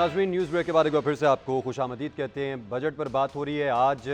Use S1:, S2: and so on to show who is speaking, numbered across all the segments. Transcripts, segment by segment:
S1: नाज़रीन, news break के बाद एक बार फिर से आपको खुशामदीद कहते हैं। बजट पर बात हो रही है। आज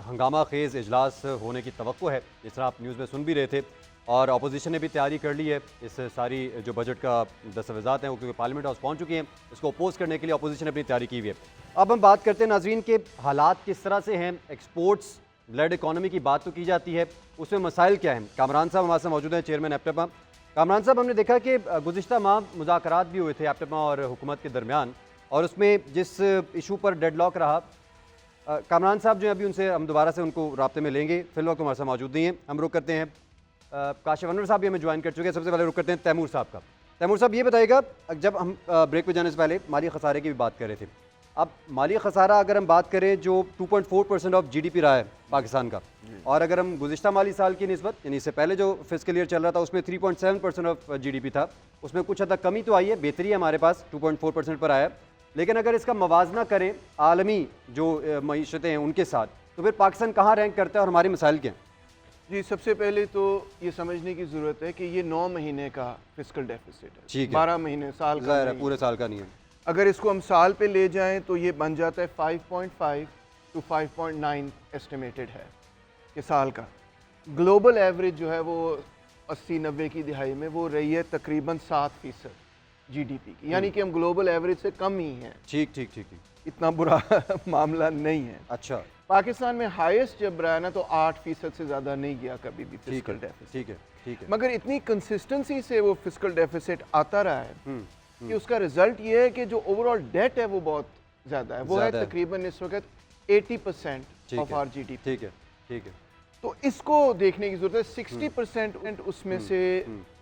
S1: हंगामा खेज़ इजलास होने की तवक्को है, जिस तरह आप न्यूज़ में सुन भी रहे थे। और अपोजिशन ने भी तैयारी कर ली है। इस सारी जो बजट का दस्तावेज़ात हैं वो क्योंकि पार्लियामेंट हाउस पहुँच चुकी हैं, इसको अपोज करने के लिए अपोजिशन ने अपनी तैयारी की हुई है। अब हम बात करते हैं नाज़रीन के हालात किस तरह से हैं। एक्सपोर्ट्स लेड इकॉनमी की बात तो की जाती है, उसमें मसाइल क्या हैं। कामरान साहब हमारे साथ मौजूद हैं, चेयरमैन एप्टेमा। कामरान साहब, हमने देखा कि गुज़िश्ता माह मुज़ाकरात भी हुए थे एप्टेमा और हुकूमत के दरमियान, और उसमें जिस इशू पर डेडलॉक रहा, कामरान साहब जो है अभी उनसे हम दोबारा से उनको राब्ते में लेंगे, फिल वक्त हमारे साथ मौजूद नहीं है। हम रुक करते हैं, काशिफ अनवर साहब भी हमें ज्वाइन कर चुके हैं। सबसे पहले रुक करते हैं तैमूर साहब का। तैमूर साहब, ये बताइएगा, जब हम ब्रेक पे जाने से पहले माली खसारे की भी बात कर रहे थे। अब माली खसारा अगर हम बात करें जो 2.4% ऑफ GDP रहा है पाकिस्तान का, और अगर हम गुज़िश्ता माली साल की निस्बत यानी इससे पहले जो फिस्कल ईयर चल रहा था उसमें 3.7% ऑफ GDP था, उसमें कुछ हद तक कमी तो आई है, बेहतरी है हमारे पास, 2.4% पर आया। लेकिन अगर इसका मवाजना करें आलमी जो मईशतें हैं उनके साथ, तो फिर पाकिस्तान कहाँ रैंक करता है और हमारे मसाइल क्या हैं?
S2: जी, सबसे पहले तो ये समझने की ज़रूरत है कि ये 9 महीने का फिस्कल डेफिसिट है।
S1: ठीक है,
S2: 12 महीने साल का
S1: ज़ाहिर है,
S2: नहीं
S1: पूरे
S2: है।
S1: साल का नहीं है।
S2: अगर इसको हम साल पे ले जाएं तो ये बन जाता है 5.5 टू 5.9 एस्टिमेटेड है कि साल का। ग्लोबल एवरेज जो है वो 80-90 की दिहाई में वो रही है तकरीबन 7% GDP की, यानी कि हम ग्लोबल एवरेज से कम ही हैं।
S1: ठीक ठीक ठीक ठीक।
S2: इतना बुरा मामला नहीं है।
S1: अच्छा,
S2: पाकिस्तान में हाईएस्ट जब रहा ना तो 8% से ज़्यादा नहीं गया कभी भी
S1: ठीक है,
S2: फिस्कल डेफिसिट।
S1: ठीक है, ठीक है।
S2: मगर इतनी कंसिस्टेंसी से वो फिस्कल डेफिसिट आता रहा है कि उसका रिजल्ट ये है कि जो ओवरऑल डेट है वो बहुत ज़्यादा है। वो है
S1: ज़्यादा है।
S2: तकरीबन इस वक्त 80%
S1: ठीक
S2: ऑफ
S1: है,
S2: आर GDP।
S1: ठीक है, ठीक है।
S2: तो इसको देखने की जरूरत है। 60% उसमें से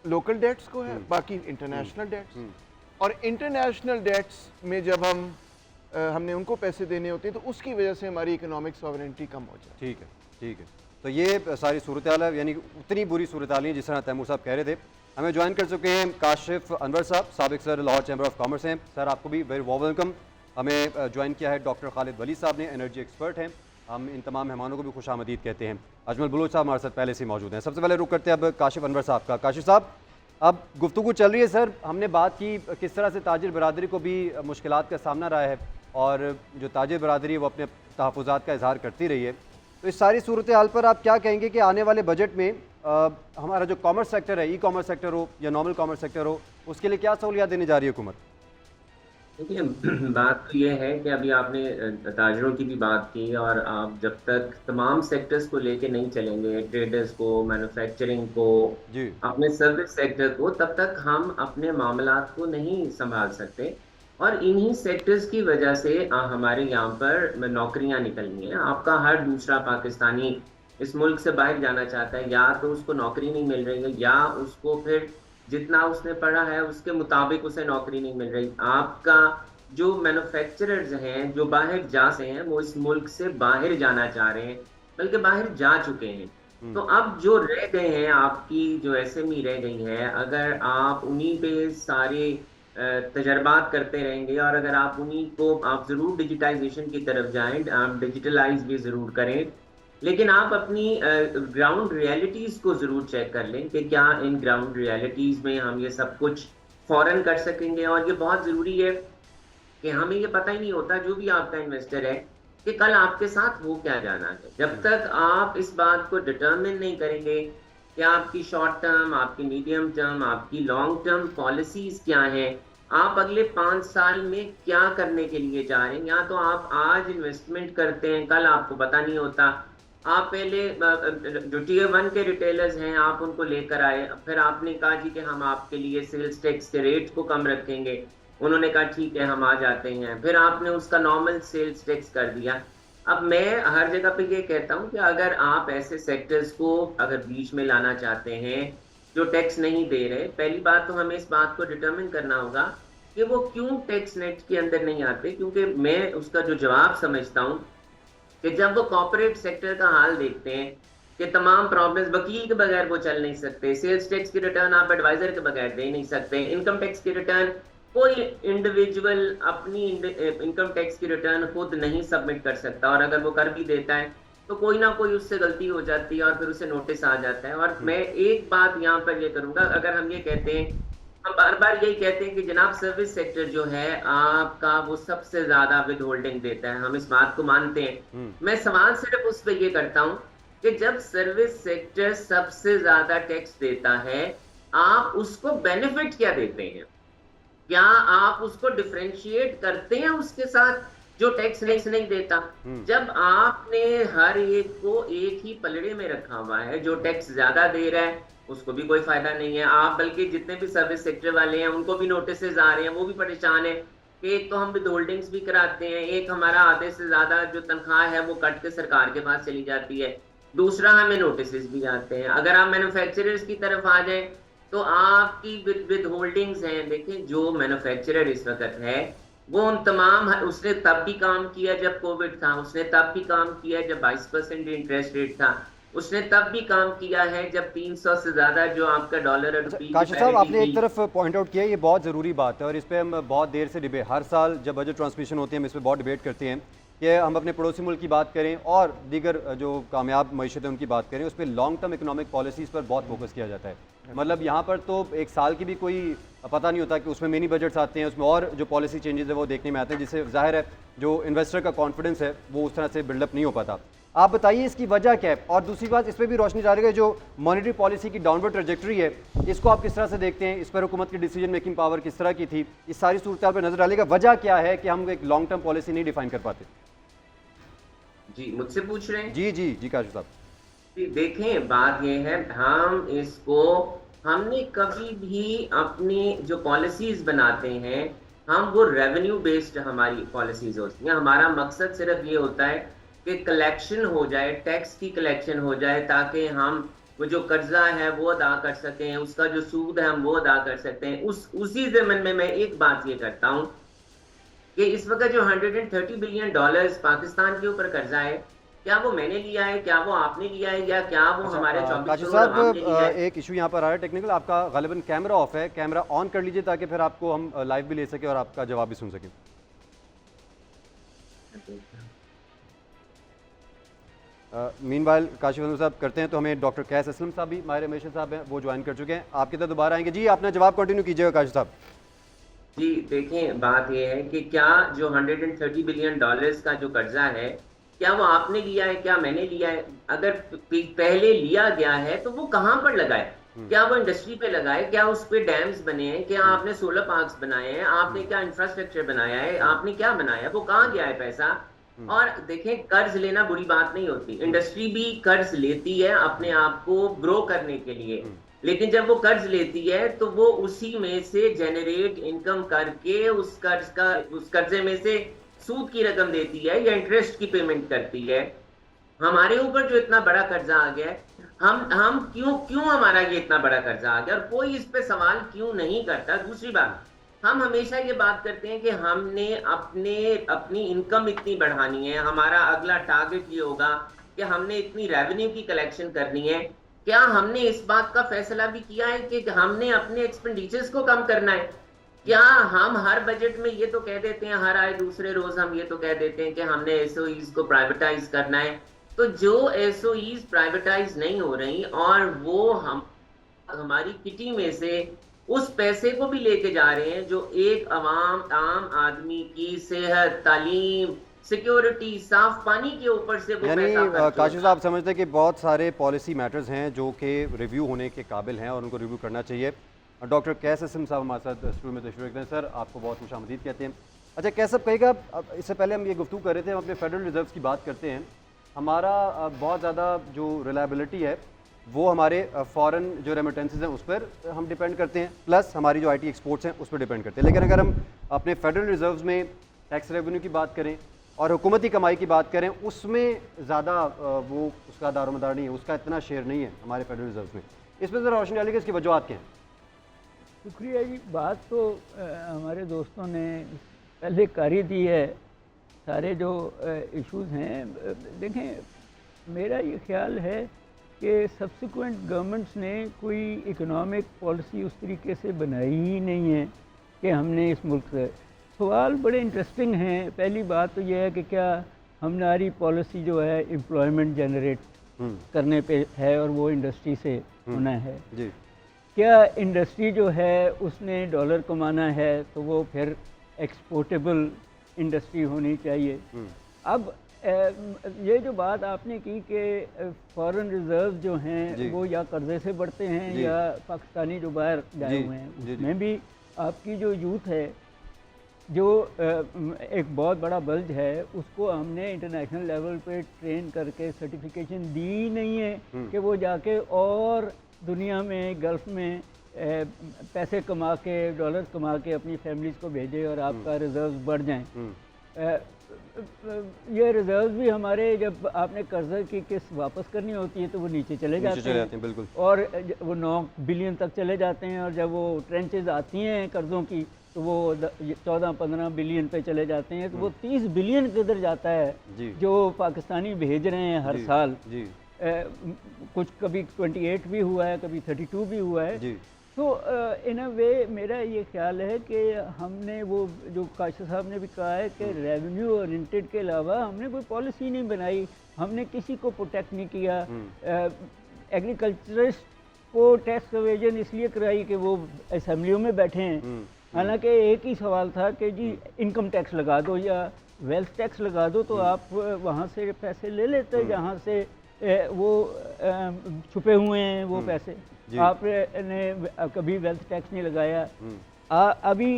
S2: लोकल डेट्स को है, बाकी इंटरनेशनल डेट्स। और इंटरनेशनल डेट्स में जब हमने उनको पैसे देने होते हैं तो उसकी वजह से हमारी इकोनॉमिक सॉवरेनिटी कम हो जाती है।
S1: ठीक है, ठीक है। तो ये सारी सूरत हाल है, यानी उतनी बुरी सूरत हाल नहीं जिस तरह तैमूर साहब कह रहे थे। हमें ज्वाइन कर चुके हैं काशिफ अनवर साहब, साबिक sir Lahore chamber of commerce हैं। सर, आपको भी वेरी वार्म वेलकम। हमें ज्वाइन किया है डॉक्टर खालिद वली साहब ने, एनर्जी एक्सपर्ट हैं। हम इन तमाम मेहमानों को भी खुशामदीद कहते हैं। अजमल बलोच साहब हमारे साथ पहले से मौजूद हैं। सबसे पहले रुक करते हैं अब काशिफ अनवर साहब का। काशिफ साहब, अब गुफ्तगू चल रही है सर, हमने बात की किस तरह से ताजिर बरादरी को भी मुश्किलात का सामना रहा है, और जो ताजिर बरादरी है वो अपने तहफ़्फ़ुज़ात का इजहार करती रही है। तो इस सारी सूरत हाल पर आप क्या कहेंगे कि आने वाले बजट में हमारा जो कॉमर्स सेक्टर है, ई-कॉमर्स सेक्टर हो या नॉर्मल कॉमर्स सेक्टर हो, उसके लिए क्या सहूलियात देने जा रही है हुकूमत?
S3: देखिए, बात तो ये है कि अभी आपने ताजरों की भी बात की, और आप जब तक तमाम सेक्टर्स को लेके नहीं चलेंगे, ट्रेडर्स को, मैन्युफैक्चरिंग को,
S1: जी,
S3: अपने सर्विस सेक्टर को, तब तक हम अपने मामलात को नहीं संभाल सकते। और इन्हीं सेक्टर्स की वजह से हमारे यहाँ पर नौकरियाँ निकलनी हैं। आपका हर दूसरा पाकिस्तानी इस मुल्क से बाहर जाना चाहता है, या तो उसको नौकरी नहीं मिल रही है, या उसको फिर जितना उसने पढ़ा है उसके मुताबिक उसे नौकरी नहीं मिल रही। आपका जो मैन्युफैक्चरर्स हैं जो बाहर जा से हैं, वो इस मुल्क से बाहर जाना चाह रहे हैं, बल्कि बाहर जा चुके हैं। तो अब जो रह गए हैं, आपकी जो SME रह गई है, अगर आप उन्हीं पे सारे तजर्बात करते रहेंगे, और अगर आप उन्हीं को, आप ज़रूर डिजिटाइजेशन की तरफ जाएं, आप डिजिटलाइज भी ज़रूर करें, लेकिन आप अपनी ग्राउंड रियलिटीज़ को ज़रूर चेक कर लें कि क्या इन ग्राउंड रियलिटीज़ में हम ये सब कुछ फ़ौरन कर सकेंगे। और ये बहुत ज़रूरी है कि हमें ये पता ही नहीं होता, जो भी आपका इन्वेस्टर है, कि कल आपके साथ हो क्या जाना है। जब तक आप इस बात को डिटर्मिन नहीं करेंगे कि आपकी शॉर्ट टर्म, आपकी मीडियम टर्म, आपकी लॉन्ग टर्म पॉलिसीज़ क्या हैं, आप अगले 5 साल में क्या करने के लिए जा रहे हैं। या तो आप आज इन्वेस्टमेंट करते हैं, कल आपको पता नहीं होता। आप पहले जो Tier 1 के रिटेलर्स हैं, आप उनको लेकर आए, फिर आपने कहा जी कि हम आपके लिए सेल्स टैक्स के रेट को कम रखेंगे। उन्होंने कहा ठीक है, हम आ जाते हैं। फिर आपने उसका नॉर्मल सेल्स टैक्स कर दिया। अब मैं हर जगह पे ये कहता हूँ कि अगर आप ऐसे सेक्टर्स को अगर बीच में लाना चाहते हैं जो टैक्स नहीं दे रहे, पहली बात तो हमें इस बात को डिटरमिन करना होगा कि वो क्यों टैक्स नेट के अंदर नहीं आते। क्योंकि मैं उसका जो जवाब समझता हूँ कि जब वो कॉर्पोरेट सेक्टर का हाल देखते हैं कि तमाम प्रॉब्लम्स, वकील के बगैर वो चल नहीं सकते, सेल्स टैक्स की रिटर्न आप एडवाइजर के बगैर दे नहीं सकते, इनकम टैक्स की रिटर्न कोई इंडिविजुअल अपनी इनकम टैक्स की रिटर्न खुद नहीं सबमिट कर सकता, और अगर वो कर भी देता है तो कोई ना कोई उससे गलती हो जाती है और फिर उसे नोटिस आ जाता है। और मैं एक बात यहाँ पर ये करूँगा, अगर हम ये कहते हैं हम बार बार यही कहते हैं कि जनाब सर्विस सेक्टर जो है आपका वो सबसे ज्यादा विद होल्डिंग देता है, हम इस बात को मानते हैं। मैं सवाल सिर्फ उस पर ये करता हूँ कि जब सर्विस सेक्टर सबसे ज्यादा टैक्स देता है, आप उसको बेनिफिट क्या देते हैं? क्या आप उसको डिफरेंशिएट करते हैं उसके साथ जो टैक्स नहीं देता? जब आपने हर एक को एक ही पलड़े में रखा हुआ है, जो टैक्स ज्यादा दे रहा है उसको भी कोई फायदा नहीं है। आप बल्कि जितने भी सर्विस सेक्टर वाले हैं उनको भी नोटिस आ रहे हैं, वो भी परेशान है कि एक तो हम विद होल्डिंग्स भी कराते हैं, एक हमारा आधे से ज्यादा जो तनख्वाह है वो कट के सरकार के पास चली जाती है, दूसरा हमें नोटिस भी आते हैं। अगर आप मैन्युफैक्चरर्स की तरफ आ जाए तो आपकी विद होल्डिंग्स हैं। देखें जो मैन्युफैक्चरर इस वक्त है वो उन तमाम, उसने तब भी काम किया जब कोविड था, उसने तब भी काम किया जब 22% इंटरेस्ट रेट था, उसने तब भी काम किया है जब 300 से ज्यादा जो आपका डॉलर और रुपये।
S1: काशिफ साहब, आपने एक तरफ पॉइंट आउट किया, ये बहुत ज़रूरी बात है और इस पर हम बहुत देर से डिबेट, हर साल जब बजट ट्रांसमिशन होती है हम इस पर बहुत डिबेट करते हैं कि हम अपने पड़ोसी मुल्क की बात करें और दीगर जो कामयाब मईशत है उनकी बात करें, उस पर लॉन्ग टर्म इकोनॉमिक पॉलिसीज़ पर बहुत फोकस किया जाता है। मतलब यहाँ पर तो एक साल की भी कोई पता नहीं होता कि उसमें मिनी बजट्स आते हैं, उसमें और जो पॉलिसी चेंजेस है वो देखने में आते हैं, जिससे जाहिर है जो इन्वेस्टर का कॉन्फिडेंस है वो उस तरह से बिल्डअप नहीं हो पाता। आप बताइए इसकी वजह क्या है? और दूसरी बात, इस पर भी रोशनी डालेगा जो मॉनेटरी पॉलिसी की डाउनवर्ड ट्रैजेक्टरी है, इसको आप किस तरह से देखते हैं? इस पर हुकूमत की डिसीजन मेकिंग पावर किस तरह की थी? इस सारी सूरत पर नजर डालेगा, वजह क्या है कि हम एक लॉन्ग टर्म पॉलिसी नहीं डिफाइन कर पाते?
S3: जी मुझसे पूछ रहे हैं?
S1: जी जी जी काशिफ साहब।
S3: जी देखें, बात यह है, हमने कभी भी अपनी जो पॉलिसीज बनाते हैं, हम वो रेवेन्यू बेस्ड हमारी पॉलिसीज होती हैं। हमारा मकसद सिर्फ ये होता है कि कलेक्शन हो जाए, टैक्स की कलेक्शन हो जाए, ताकि हम वो जो कर्जा है वो अदा कर सकें, उसका जो सूद है हम वो अदा कर सकते हैं। उसी ज़मन में मैं एक बात ये करता हूँ कि इस वक्त जो $130 बिलियन पाकिस्तान के ऊपर कर्जा है, क्या वो मैंने लिया है, क्या वो आपने लिया है, या क्या वो हमारे 24
S1: काशिफ
S3: करोड़
S1: साहब,
S3: अवाम ने लिया है?
S1: एक इशू यहाँ पर आ रहा है टेक्निकल, आपका गालिबन कैमरा ऑफ है, कैमरा ऑन कर लीजिए ताकि फिर आपको हम लाइव भी ले सकें और आपका जवाब भी सुन सकें। मीनवाइल काशिफ साहब करते हैं तो हमें डॉक्टर कैस असलम साहब भी, माहिर मेशर साहब हैं, वो ज्वाइन कर चुके हैं, आपके तरफ दोबारा आएंगे। जी अपना जवाब कंटिन्यू कीजिएगा काशिफ साहब।
S3: जी देखें, बात यह है कि क्या जो $130 बिलियन का जो कर्जा है, क्या वो आपने लिया है, क्या मैंने लिया है? अगर पहले लिया गया है तो वो कहाँ पर लगाए? क्या वो इंडस्ट्री पे लगाए? क्या उस पे डैम्स बने हैं? क्या आपने सोलर पार्क्स बनाए हैं? आपने क्या इंफ्रास्ट्रक्चर बनाया है? आपने क्या बनाया है? वो कहाँ गया है पैसा? और देखें, कर्ज लेना बुरी बात नहीं होती, इंडस्ट्री भी कर्ज लेती है अपने आप को ग्रो करने के लिए, लेकिन जब वो कर्ज लेती है तो वो उसी में से जनरेट इनकम करके उस कर्जे में से सूद की रकम देती है या इंटरेस्ट की पेमेंट करती है। हमारे ऊपर जो इतना बड़ा कर्जा आ गया है, हम क्यों हमारा ये इतना बड़ा कर्जा आ गया और कोई इस पे सवाल क्यों नहीं करता? दूसरी बात, हम हमेशा ये बात करते हैं कि हमने अपनी इनकम इतनी बढ़ानी है, हमारा अगला टारगेट ये होगा कि हमने इतनी रेवेन्यू की कलेक्शन करनी है। क्या हमने इस बात का फैसला भी किया है कि हमने अपने एक्सपेंडिचर्स को कम करना है? क्या हम हर बजट में ये तो कह देते हैं, हर आए दूसरे रोज हम ये तो कह देते हैं कि हमने एसओईज को प्राइवेटाइज करना है? तो जो एसओईज प्राइवेटाइज नहीं हो रही और वो हमारी किटी में से उस पैसे को भी लेके जा रहे हैं जो एक आम आदमी की सेहत, तालीम, सिक्योरिटी, साफ पानी के ऊपर से वो
S1: यानी
S3: पैसा खर्च
S1: काशिफ साहब समझते हैं कि बहुत सारे पॉलिसी मैटर्स हैं जो कि रिव्यू होने के काबिल हैं और उनको रिव्यू करना चाहिए। डॉक्टर कैस असलम साहब हमारे साथ स्टूडियो में तशरीफ़ रखते हैं। सर आपको बहुत खुशामदीद कहते हैं। अच्छा कैस साहब कहिएगा, इससे पहले हम ये गुफ्तगू कर रहे थे, हम अपने फेडरल रिजर्व की बात करते हैं, हमारा बहुत ज़्यादा जो रिलायबिलिटी है वो हमारे फॉरेन जो रेमिटेंसेज हैं उस पर हम डिपेंड करते हैं, प्लस हमारी जो आईटी एक्सपोर्ट्स हैं उस पर डिपेंड करते हैं। लेकिन अगर हम अपने फेडरल रिजर्व्स में टैक्स रेवेन्यू की बात करें और हुकूमती कमाई की बात करें, उसमें ज़्यादा वो उसका दारोमदार नहीं है, उसका इतना शेयर नहीं है हमारे फेडरल रिजर्व्स में। इसमें ज़रा रोशनी डालिएगा, इसकी वजूहत क्या हैं?
S4: शुक्रिया जी। बात तो हमारे दोस्तों ने पहले कर ही दी है, सारे जो इश्यूज़ हैं। देखें, मेरा ये ख्याल है कि सब्सिक्वेंट गवर्नमेंट्स ने कोई इकोनॉमिक पॉलिसी उस तरीके से बनाई ही नहीं है कि हमने इस मुल्क से, सवाल बड़े इंटरेस्टिंग हैं। पहली बात तो यह है कि क्या हमारी पॉलिसी जो है एम्प्लॉयमेंट जनरेट करने पे है और वो इंडस्ट्री से होना है।
S1: जी।
S4: क्या इंडस्ट्री जो है उसने डॉलर कमाना है तो वो फिर एक्सपोर्टेबल इंडस्ट्री होनी चाहिए। अब ये जो बात आपने की कि फॉरेन रिजर्व जो
S1: जी।
S4: हैं वो या कर्जे से बढ़ते हैं
S1: जी।
S4: या पाकिस्तानी जो बाहर गए
S1: जी,
S4: हुए हैं,
S1: जी, जी।
S4: उसमें भी आपकी जो यूथ है जो एक बहुत बड़ा बल्ज है, उसको हमने इंटरनेशनल लेवल पे ट्रेन करके सर्टिफिकेशन दी नहीं है कि वो जाके और दुनिया में गल्फ़ में पैसे कमा के डॉलर कमा के अपनी फैमिलीज़ को भेजे और आपका रिजर्व बढ़ जाएं। ये रिजर्व भी हमारे जब आपने कर्जा की किस्त वापस करनी होती है तो वो नीचे चले जाते हैं,
S1: बिल्कुल।
S4: और वो 9 बिलियन तक चले जाते हैं, और जब वो ट्रेंचेज आती हैं कर्ज़ों की तो वो 14-15 बिलियन पे चले जाते हैं, तो वो 30 बिलियन किधर जाता है
S1: जी।
S4: जो पाकिस्तानी भेज रहे हैं हर
S1: जी,
S4: साल।
S1: जी।
S4: कुछ कभी 28 भी हुआ है, कभी 32 भी हुआ है।
S1: जी।
S4: तो इन अ वे मेरा ये ख्याल है कि हमने वो जो काशिफ साहब ने भी कहा है कि रेवेन्यू ओरिएंटेड के अलावा हमने कोई पॉलिसी नहीं बनाई, हमने किसी को प्रोटेक्ट नहीं किया। एग्रीकल्चरिस्ट को टैक्स एवेजन इसलिए कराई कि वो असेंबलियों में बैठे हैं, हालांकि एक ही सवाल था कि जी इनकम टैक्स लगा दो या वेल्थ टैक्स लगा दो, तो आप वहाँ से पैसे ले लेते जहाँ से वो छुपे हुए हैं वो पैसे। आपने कभी वेल्थ टैक्स नहीं लगाया। अभी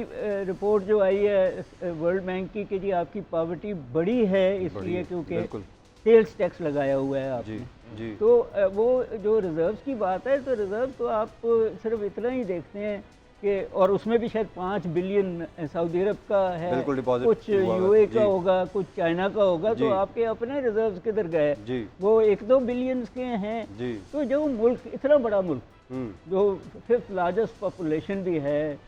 S4: रिपोर्ट जो आई है वर्ल्ड बैंक की कि जी आपकी पॉवर्टी बड़ी है इसलिए क्योंकि सेल्स टैक्स लगाया हुआ है आपने।
S1: जी।
S4: तो वो जो रिजर्व्स की बात है, तो रिजर्व तो आप सिर्फ इतना ही देखते हैं कि, और उसमें भी शायद 5 बिलियन सऊदी अरब का है, कुछ यूए का होगा, कुछ चाइना का होगा, तो आपके अपने रिजर्व्स किधर गए? वो 1-2 बिलियन के हैं। तो जो मुल्क इतना बड़ा मुल्क जो 5th लार्जेस्ट पॉपुलेशन भी है,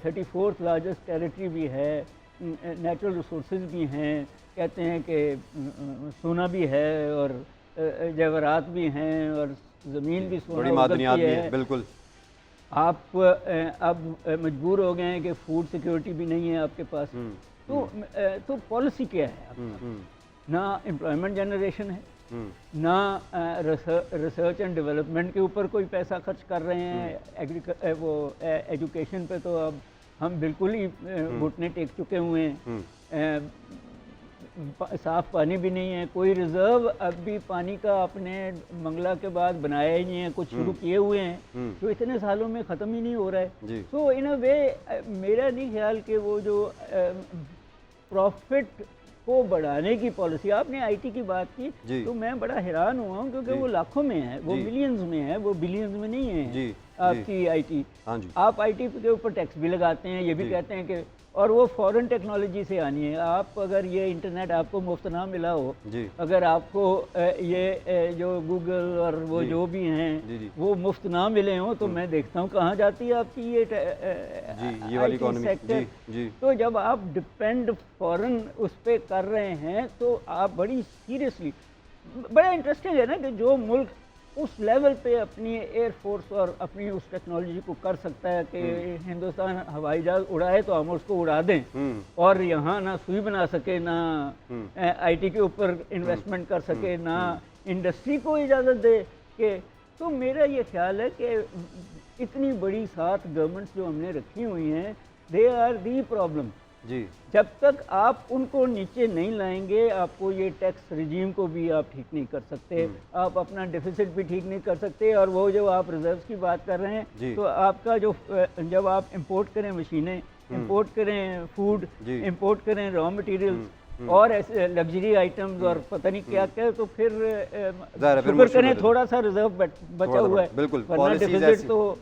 S4: 34th लार्जेस्ट टेरिटरी भी है, नेचुरल रिसोर्सेज भी हैं, कहते हैं कि सोना भी है और जेवरात भी हैं और ज़मीन भी सोना उगलती है।
S1: बिल्कुल।
S4: आप अब मजबूर हो गए हैं कि फूड सिक्योरिटी भी नहीं है आपके पास। तो पॉलिसी क्या है आपका? ना एम्प्लॉयमेंट जनरेशन है, ना रिसर्च एंड डेवलपमेंट के ऊपर कोई पैसा खर्च कर रहे हैं। वो एजुकेशन पे तो अब हम बिल्कुल ही घुटने टेक चुके हुए हैं। साफ पानी भी नहीं है, कोई रिजर्व अब भी पानी का अपने मंगला के बाद बनाया ही नहीं है, कुछ शुरू किए हुए हैं तो इतने सालों में ख़त्म ही नहीं हो रहा है। तो इन अ वे मेरा नहीं ख्याल कि वो जो प्रॉफिट को बढ़ाने की पॉलिसी, आपने आईटी की बात की तो मैं बड़ा हैरान हुआ हूँ क्योंकि वो लाखों में है, वो मिलियंस में है, वो बिलियंस में नहीं है आपकी आईटी। आप आईटी के ऊपर टैक्स भी लगाते हैं, ये भी कहते हैं कि, और वो फॉरेन टेक्नोलॉजी से आनी है। आप अगर ये इंटरनेट आपको मुफ्त ना मिला हो, अगर आपको ये जो गूगल और वो जो भी हैं वो मुफ्त ना मिले हों, तो मैं देखता हूँ कहाँ जाती है आपकी ये
S1: वाली
S4: सेक्टर। तो जब आप डिपेंड फॉरेन उस पर कर रहे हैं तो आप बड़ी सीरियसली, बड़ा इंटरेस्टिंग है ना कि जो मुल्क उस लेवल पे अपनी एयरफोर्स और अपनी उस टेक्नोलॉजी को कर सकता है कि हिंदुस्तान हवाई जहाज उड़ाए तो हम उसको उड़ा दें, और यहाँ ना सुई बना सके, ना आईटी के ऊपर इन्वेस्टमेंट कर सके, ना इंडस्ट्री को इजाज़त दे के। तो मेरा ये ख्याल है कि इतनी बड़ी 7 गवर्नमेंट्स जो हमने रखी हुई हैं, दे आर दी प्रॉब्लम। जब तक आप उनको नीचे नहीं लाएंगे, आपको ये टैक्स रिजीम को भी आप ठीक नहीं कर सकते, आप अपना डेफिसिट भी ठीक नहीं कर सकते। और वो जो आप रिजर्व्स की बात कर रहे हैं, तो आपका जो जब आप इंपोर्ट करें मशीनें, इंपोर्ट करें फूड, इंपोर्ट करें रॉ मटेरियल्स और ऐसे लग्जरी आइटम्स और पता नहीं क्या क्या, तो फिर शुक्र करें थोड़ा सा रिजर्व बचा हुआ है,
S1: बिल्कुल
S4: डेफिसिट तो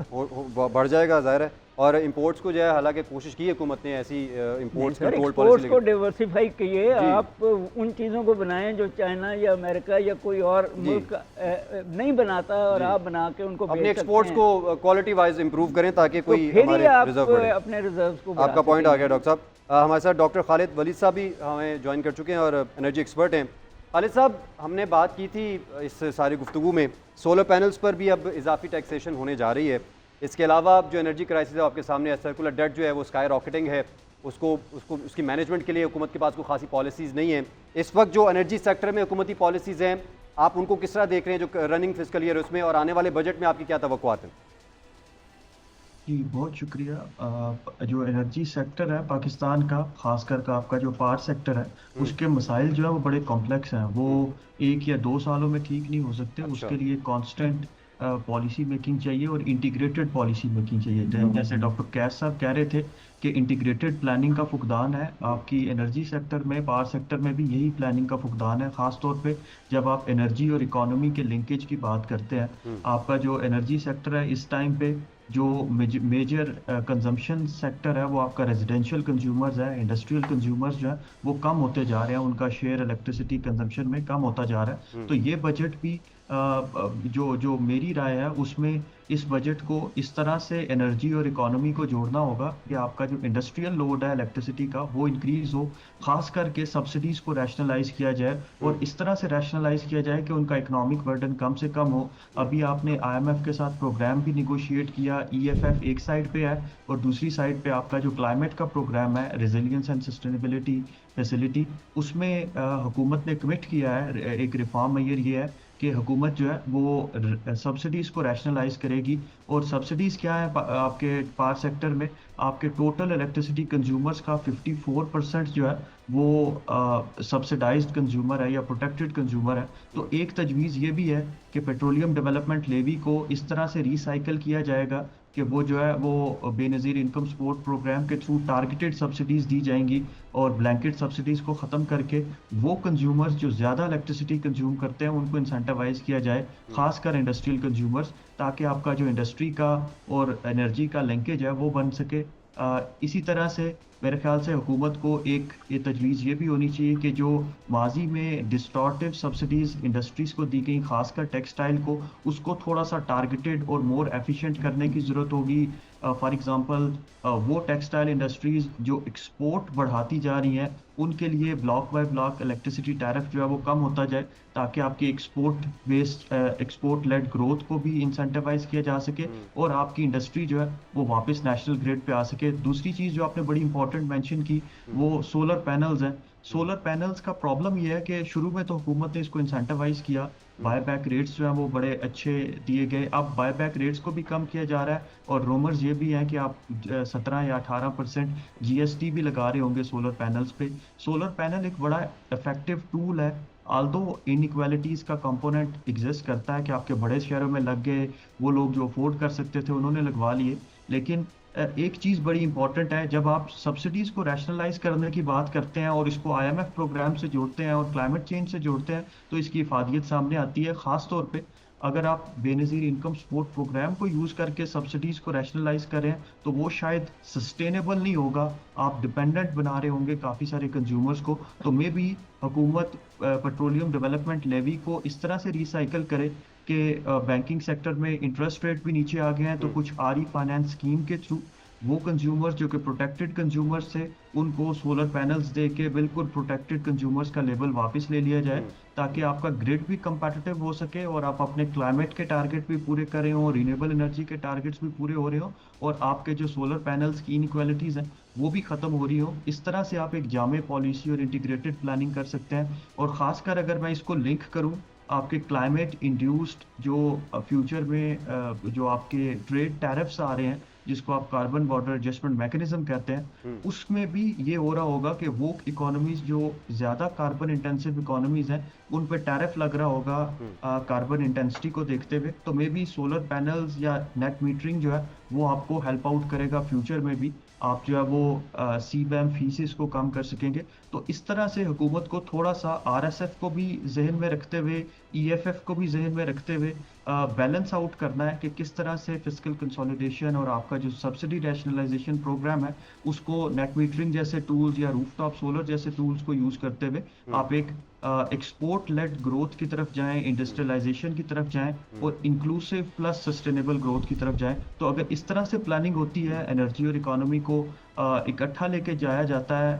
S1: बढ़ जाएगा, जाहिर है। और इंपोर्ट्स को जो है, हालांकि कोशिश की हुकूमत ने ऐसी इंपोर्ट्स कंट्रोल
S4: पॉलिसी को डाइवर्सिफाई किए, आप उन चीज़ों को बनाएं जो चाइना या अमेरिका या कोई और मुल्क नहीं बनाता, और आप बना के उनको
S1: अपने एक्सपोर्ट्स को क्वालिटी वाइज इंप्रूव करें ताकि कोई
S4: हमारे रिजर्व अपने रिजर्व को।
S1: आपका पॉइंट आ गया डॉक्टर साहब। हमारे साथ डॉक्टर खालिद वलीद साहब भी हमें ज्वाइन कर चुके हैं और एनर्जी एक्सपर्ट हैं। खालिद साहब, हमने बात की थी इस सारी गुफ्तगू में सोलर पैनल्स पर भी अब इजाफी टैक्सेशन होने जा रही है। इसके अलावा जो एनर्जी क्राइसिस है आपके सामने, सर्कुलर डेट जो है वो स्काई रॉकेटिंग है, उसकी मैनेजमेंट के लिए हुकूमत के पास कोई खासी पॉलिसीज़ नहीं है। इस वक्त जो एनर्जी सेक्टर में हुकूमती पॉलिसीज़ हैं, आप उनको किस तरह देख रहे हैं जो रनिंग फिस्कल ईयर है उसमें, और आने वाले बजट में आपकी क्या तवक्कुआत हैं?
S5: जी, बहुत शुक्रिया। जो एनर्जी सेक्टर है पाकिस्तान का, ख़ासकर का आपका जो पावर सेक्टर है, उसके मसाइल जो है वो बड़े कॉम्प्लेक्स हैं। वो 1 या 2 सालों में ठीक नहीं हो सकते।
S1: अच्छा।
S5: उसके लिए कांस्टेंट पॉलिसी मेकिंग चाहिए और इंटीग्रेटेड पॉलिसी मेकिंग चाहिए। जैसे डॉक्टर कैस साहब कह रहे थे कि इंटीग्रेटेड प्लानिंग का फुकदान है आपकी एनर्जी सेक्टर में, पावर सेक्टर में भी यही प्लानिंग का फुकदान है। ख़ास तौर पे जब आप एनर्जी और इकोनॉमी के लिंकेज की बात करते हैं, आपका जो एनर्जी सेक्टर है इस टाइम पे जो मेजर कंजम्पशन सेक्टर है वो आपका रेजिडेंशियल कंज्यूमर्स है, इंडस्ट्रियल कंज्यूमर्स जो है वो कम होते जा रहे हैं, उनका शेयर इलेक्ट्रिसिटी कंजम्पशन में कम होता जा रहा है। तो ये बजट भी जो जो मेरी राय है उसमें इस बजट को इस तरह से एनर्जी और इकोनॉमी को जोड़ना होगा कि आपका जो इंडस्ट्रियल लोड है इलेक्ट्रिसिटी का वो इंक्रीज हो, खास करके सब्सिडीज को रैशनलाइज किया जाए और इस तरह से रैशनलाइज किया जाए कि उनका इकोनॉमिक बर्डन कम से कम हो। अभी आपने आईएमएफ के साथ प्रोग्राम भी निगोशिएट किया, ईएफएफ एक साइड पे है और दूसरी साइड पे आपका जो क्लाइमेट का प्रोग्राम है रेजिलियंस एंड सस्टेनेबिलिटी फैसिलिटी, उसमें हुकूमत ने कमिट किया है, एक रिफॉर्म मेजर ये है कि हुकूमत जो है वो सब्सिडीज़ को रैशनलाइज करेगी। और सब्सिडीज़ क्या है आपके पावर सेक्टर में, आपके टोटल इलेक्ट्रिसिटी कंज्यूमर्स का 54% जो है वो सब्सिडाइज्ड कंज्यूमर है या प्रोटेक्टेड कंज्यूमर है। तो एक तजवीज़ ये भी है कि पेट्रोलियम डेवलपमेंट लेवी को इस तरह से रिसाइकल किया जाएगा कि वो जो है वो बेनज़ीर इनकम सपोर्ट प्रोग्राम के थ्रू टारगेटेड सब्सिडीज़ दी जाएंगी और ब्लैंकेट सब्सिडीज़ को ख़त्म करके वो कंज्यूमर्स जो ज़्यादा इलेक्ट्रिसिटी कंज्यूम करते हैं उनको इंसेंटिवाइज़ किया जाए, ख़ासकर इंडस्ट्रियल कंज्यूमर्स, ताकि आपका जो इंडस्ट्री का और एनर्जी का लिंकेज है वो बन सके। इसी तरह से मेरे ख्याल से हुकूमत को एक ये तजवीज़ ये भी होनी चाहिए कि जो माजी में डिस्टॉर्टिव सब्सिडीज़ इंडस्ट्रीज़ को दी गई, खासकर टेक्सटाइल को, उसको थोड़ा सा टारगेटेड और मोर एफिशिएंट करने की ज़रूरत होगी। फॉर एग्ज़ाम्पल वो टेक्सटाइल इंडस्ट्रीज़ जो एक्सपोर्ट बढ़ाती जा रही हैं उनके लिए block bye block electricity tariff जो है वो कम होता जाए, ताकि आपकी एक्सपोर्ट लेड ग्रोथ को भी इंसेंटिवाइज किया जा सके और आपकी इंडस्ट्री जो है वो वापस नेशनल ग्रिड पे आ सके। दूसरी चीज़ जो आपने बड़ी इंपॉर्टेंट मेंशन की वो सोलर पैनल्स हैं। सोलर पैनल्स का प्रॉब्लम ये है कि शुरू में तो हुकूमत ने इसको इंसेंटिवाइज किया, बायबैक रेट्स जो हैं वो बड़े अच्छे दिए गए, अब बायबैक रेट्स को भी कम किया जा रहा है और रूमर्स ये भी हैं कि आप 17 या 18% जीएसटी भी लगा रहे होंगे सोलर पैनल्स पे। सोलर पैनल एक बड़ा इफेक्टिव टूल है, आल्दो इनइक्वालिटीज़ का कंपोनेंट एग्जिस्ट करता है कि आपके बड़े शहरों में लग गए, वो लोग जो अफोर्ड कर सकते थे उन्होंने लगवा लिए, लेकिन एक चीज़ बड़ी इंपॉर्टेंट है, जब आप सब्सिडीज़ को रैशनलाइज करने की बात करते हैं और इसको आईएमएफ प्रोग्राम से जोड़ते हैं और क्लाइमेट चेंज से जोड़ते हैं तो इसकी इफादियत सामने आती है। ख़ास तौर पे अगर आप बेनज़ीर इनकम सपोर्ट प्रोग्राम को यूज़ करके सब्सिडीज़ को रैशनलाइज करें तो वो शायद सस्टेनेबल नहीं होगा, आप डिपेंडेंट बना रहे होंगे काफ़ी सारे कंज्यूमर्स को। तो मे भी हुकूमत पेट्रोलियम डेवलपमेंट लेवी को इस तरह से रिसाइकल करे कि बैंकिंग सेक्टर में इंटरेस्ट रेट भी नीचे आ गए हैं, तो कुछ आरी फाइनेंस स्कीम के थ्रू वो कंज्यूमर्स जो कि प्रोटेक्टेड कंज्यूमर्स थे उनको सोलर पैनल्स दे के बिल्कुल प्रोटेक्टेड कंज्यूमर्स का लेवल वापस ले लिया जाए, ताकि आपका ग्रिड भी कंपैटिटिव हो सके और आप अपने क्लाइमेट के टारगेट भी पूरे कर रहे हो, रिन्यूएबल एनर्जी के टारगेट्स भी पूरे हो रहे हो और आपके जो सोलर पैनल्स की इनइक्वालिटीज़ हैं वो भी ख़त्म हो रही हो। इस तरह से आप एक जामे पॉलिसी और इंटीग्रेटेड प्लानिंग कर सकते हैं। और ख़ासकर अगर मैं इसको लिंक करूँ आपके क्लाइमेट इंड्यूस्ड जो फ्यूचर में जो आपके ट्रेड टैरिफ्स आ रहे हैं जिसको आप कार्बन बॉर्डर एडजस्टमेंट मैकेनिज्म कहते हैं, उसमें भी ये हो रहा होगा कि वो इकोनॉमीज जो ज़्यादा कार्बन इंटेंसिव इकोनॉमीज हैं उन पे टैरिफ लग रहा होगा कार्बन इंटेंसिटी को देखते हुए। तो मे बी सोलर पैनल्स या नेट मीटरिंग जो है वो आपको हेल्प आउट करेगा फ्यूचर में भी, आप जो है वो सीबैम फीसिस को कम कर सकेंगे। तो इस तरह से हुकूमत को थोड़ा सा आरएसएफ को भी जहन में रखते हुए, ईएफएफ को भी जहन में रखते हुए बैलेंस आउट करना है कि किस तरह से फिस्कल कंसोलिडेशन और आपका जो सब्सिडी रैशनलाइजेशन प्रोग्राम है उसको नेट मीटरिंग जैसे टूल्स या रूफटॉप सोलर जैसे टूल्स को यूज करते हुए आप एक एक्सपोर्ट लेड ग्रोथ की तरफ जाएं, इंडस्ट्रियलाइजेशन की तरफ जाएं और इंक्लूसिव प्लस सस्टेनेबल ग्रोथ की तरफ जाएं। तो अगर इस तरह से प्लानिंग होती है, एनर्जी और इकोनॉमी को इकट्ठा लेके जाया जाता है,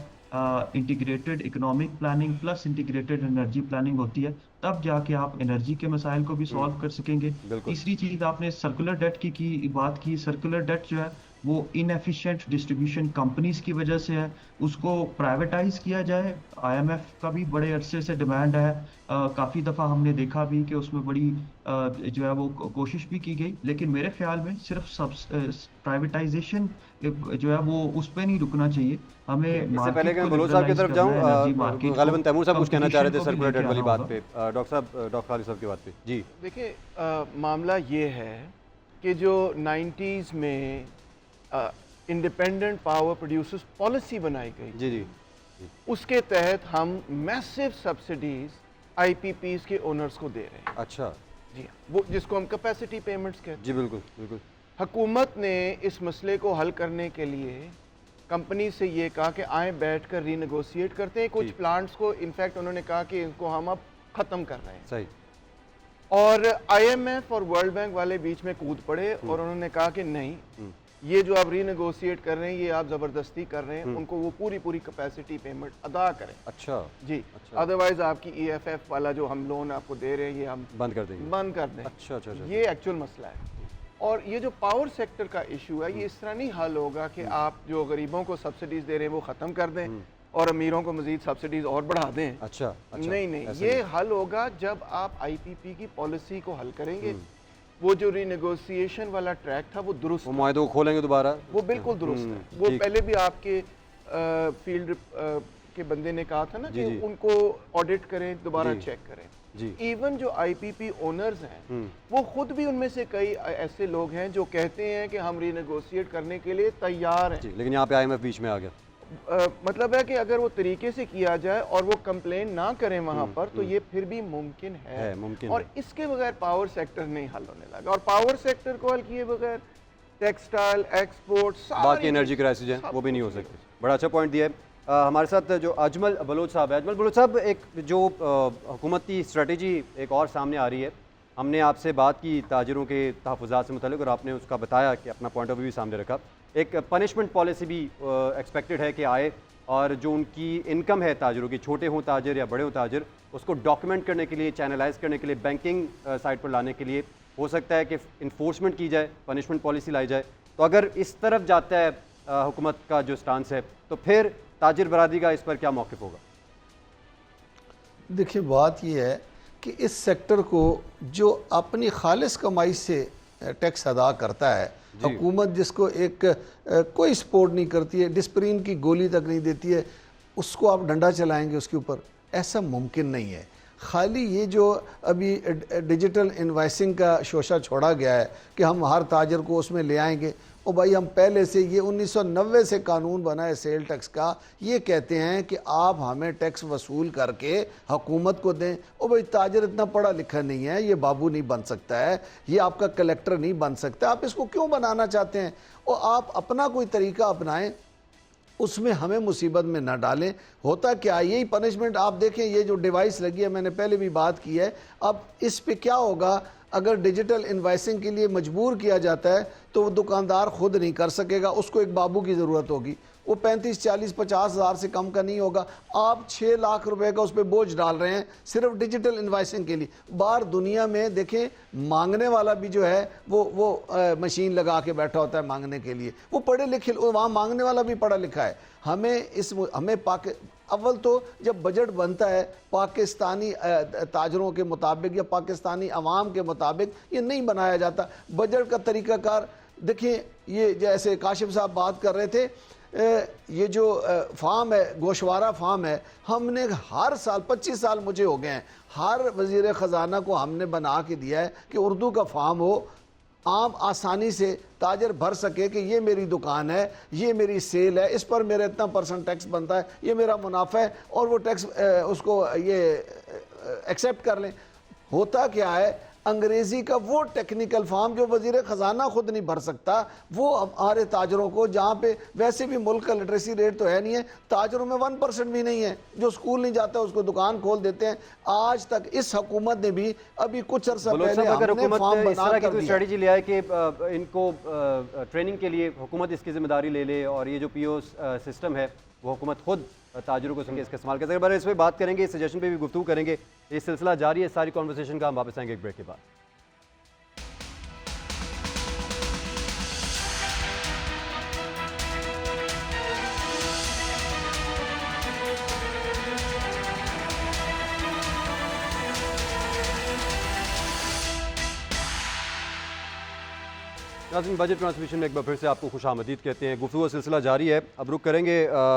S5: integrated economic planning plus integrated energy planning होती है, तब जाके आप एनर्जी के मसाइल को भी सॉल्व कर सकेंगे। तीसरी चीज़ आपने सर्कुलर डेट की बात की। सर्कुलर डेट जो है वो इनएफिशिएंट डिस्ट्रीब्यूशन कंपनीज की वजह से है, उसको प्राइवेटाइज किया जाए। आईएमएफ का भी बड़े अरसे से डिमांड है, काफ़ी दफ़ा हमने देखा भी कि उसमें बड़ी जो है वो कोशिश भी की गई, लेकिन मेरे ख्याल में सिर्फ प्राइवेटाइजेशन जो है वो उस पर नहीं रुकना चाहिए। हमें
S1: इससे पहले कि मैं बलोच साहब की तरफ जाऊँ, गालिबन तैमूर साहब कुछ कहना चाह रहे थे सर्कुलर डेट वाली बात पे। डॉक्टर साहब, डॉक्टर खालिद साहब की बात पे जी।
S2: देखिए, मामला ये है कि जो 90s में इंडिपेंडेंट पावर प्रोड्यूसर्स पॉलिसी बनाई गई,
S1: जी जी
S2: उसके तहत हम मैसिव सब्सिडीज आईपीपीज के ओनर्स को दे रहे हैं।
S1: अच्छा
S2: जी हाँ, वो जिसको हम कैपेसिटी पेमेंट्स कहते हैं।
S1: जी बिल्कुल बिल्कुल।
S2: हुकूमत ने इस मसले को हल करने के लिए कंपनी से ये कहा कि आए बैठकर रीनेगोशिएट करते हैं। कुछ
S1: जी।
S2: प्लांट्स को इनफैक्ट उन्होंने कहा कि इनको हम अब ख़त्म कर रहे हैं।
S1: सही।
S2: और आईएमएफ और वर्ल्ड बैंक वाले बीच में कूद पड़े और उन्होंने कहा कि नहीं, ये जो आप रीनेगोशिएट कर रहे हैं, ये आप ज़बरदस्ती कर रहे हैं, उनको वो पूरी कैपेसिटी पेमेंट अदा करें।
S1: अच्छा
S2: जी,
S1: अच्छा।
S2: अदरवाइज आपकी ईएफएफ वाला जो हम लोन आपको दे रहे हैं, ये हम
S1: बंद कर देंगे।
S2: बंद कर दें।
S1: अच्छा अच्छा अच्छा।
S2: ये एक्चुअल मसला है। और ये जो पावर सेक्टर का इशू है, ये इस तरह नहीं हल होगा कि आप जो गरीबों को सब्सिडीज दे रहे हैं वो ख़त्म कर दें और अमीरों को मजीद सब्सिडीज और बढ़ा दें।
S1: अच्छा अच्छा।
S2: नहीं नहीं,
S1: ऐसा
S2: ये
S1: नहीं।
S2: हल होगा जब आप आईपीपी की पॉलिसी को हल करेंगे। वो जो रिनेगोशिएशन वाला ट्रैक था वो दुरुस्त
S1: वो मुआहदों को खोलेंगे दोबारा।
S2: वो बिल्कुल दुरुस्त है। वो
S1: ठीक।
S2: पहले भी आपके फील्ड के बंदे ने कहा था ना
S1: जी,
S2: कि
S1: जी।
S2: उनको ऑडिट करें, दोबारा
S1: जी।
S2: चेक करें।
S1: जी।
S2: इवन जो आईपीपी ओनर्स हैं, वो खुद भी उनमें से कई ऐसे लोग हैं जो कहते हैं कि हम रिनेगोशिएट करने के लिए तैयार हैं।
S1: जी, लेकिन यहाँ पे आईएमएफ बीच में आ गया।
S2: मतलब है कि अगर वो तरीके से किया जाए और वो कंप्लेन ना करें वहां पर, तो ये फिर भी मुमकिन है।
S1: मुमकिन
S2: और
S1: है।
S2: इसके बगैर पावर सेक्टर नहीं हल होने लगा। और पावर सेक्टर को हल किए बगैर टेक्सटाइल, एक्सपोर्ट,
S1: बाकी एनर्जी क्राइसिस हैं वो भी नहीं हो सकते। बड़ा अच्छा पॉइंट दिया है। हमारे साथ जो अजमल बलोच साहब है। अजमल बलोच साहब, एक जो हुकूमत की स्ट्रेटजी एक और सामने आ रही है, हमने आपसे बात की ताजिरों के तहफ़्फ़ुज़ात से मुतल्लिक़ और आपने उसका बताया कि अपना पॉइंट ऑफ व्यू भी सामने रखा। एक पनिशमेंट पॉलिसी भी एक्सपेक्टेड है कि आए, और जो उनकी इनकम है ताजिरों की, छोटे हों ताजिर या बड़े हों ताजिर, उसको डॉक्यूमेंट करने के लिए, चैनलाइज करने के लिए, बैंकिंग साइट पर लाने के लिए हो सकता है कि इन्फोर्समेंट की जाए, पनिशमेंट पॉलिसी लाई जाए। तो अगर इस तरफ जाता है हुकूमत का जो स्टांस है, तो फिर ताजिर बरादरी का इस पर क्या मौक़िफ़ होगा?
S6: देखिए, बात यह है कि इस सेक्टर को जो अपनी खालिस कमाई से टैक्स अदा करता है, हुकूमत जिसको एक कोई सपोर्ट नहीं करती है, डिस्प्रिन की गोली तक नहीं देती है, उसको आप डंडा चलाएंगे उसके ऊपर? ऐसा मुमकिन नहीं है। खाली ये जो अभी डिजिटल इनवाइसिंग का शोशा छोड़ा गया है कि हम हर ताजर को उसमें ले आएंगे, ओ भाई, हम पहले से ये 1990 से कानून बना है सेल टैक्स का, ये कहते हैं कि आप हमें टैक्स वसूल करके हुकूमत को दें। ओ भाई, ताजर इतना पढ़ा लिखा नहीं है, ये बाबू नहीं बन सकता है, ये आपका कलेक्टर नहीं बन सकता, आप इसको क्यों बनाना चाहते हैं? और आप अपना कोई तरीका अपनाएं, उसमें हमें मुसीबत में ना डालें। होता क्या, यही पनिशमेंट आप देखें, ये जो डिवाइस लगी है, मैंने पहले भी बात की है, अब इस पे क्या होगा? अगर डिजिटल इनवाइसिंग के लिए मजबूर किया जाता है तो वो दुकानदार खुद नहीं कर सकेगा, उसको एक बाबू की ज़रूरत होगी। वो 35, 40, 50 हज़ार से कम का नहीं होगा। आप 6 लाख रुपए का उस पर बोझ डाल रहे हैं सिर्फ डिजिटल इनवाइसिंग के लिए। बाहर दुनिया में देखें, मांगने वाला भी जो है वो मशीन लगा के बैठा होता है मांगने के लिए। वो पढ़े लिखे, वहाँ मांगने वाला भी पढ़ा लिखा है। हमें अव्वल तो जब बजट बनता है पाकिस्तानी ताजरों के मुताबिक या पाकिस्तानी अवाम के मुताबिक ये नहीं बनाया जाता। बजट का तरीक़ाकार देखिए, ये जैसे काशिफ साहब बात कर रहे थे, ये जो फार्म है, गोशवारा फार्म है, हमने हर साल 25 साल मुझे हो गए हैं, हर वज़ीर ख़जाना को हमने बना के दिया है कि उर्दू का फार्म हो, आम आसानी से ताजर भर सके कि ये मेरी दुकान है, ये मेरी सेल है, इस पर मेरा इतना % टैक्स बनता है, ये मेरा मुनाफा है, और वो टैक्स उसको ये एक्सेप्ट कर लें। होता क्या है, अंग्रेज़ी का वो टेक्निकल फॉर्म जो वज़ीर ख़जाना खुद नहीं भर सकता, वो हमारे ताजरों को, जहाँ पे वैसे भी मुल्क का लिटरेसी रेट तो है नहीं है, ताजरों में 1% भी नहीं है, जो स्कूल नहीं जाता उसको दुकान खोल देते हैं। आज तक इस हुकूमत ने भी अभी कुछ अर्सा पहले हमने फॉर्म बना कर दिया।
S1: स्ट्रेटजी लिया है कि इनको ट्रेनिंग के लिए हुकूमत इसकी जिम्मेदारी ले ले, और ये जो पीओ सिस्टम है वो हुकूमत खुद ताजरों को इसका इस्तेमाल कर सके। इस पर बात करेंगे, इस सजेशन पे भी गुफ्तगू करेंगे। ये सिलसिला जारी है, सारी कॉन्वर्सेशन का। हम वापस आएंगे एक ब्रेक के बाद। नाज़रीन, बजट ट्रांसमिशन में एक बार फिर से आपको खुशामदीद कहते हैं। गुफ्तगू का सिलसिला जारी है। अब रुख करेंगे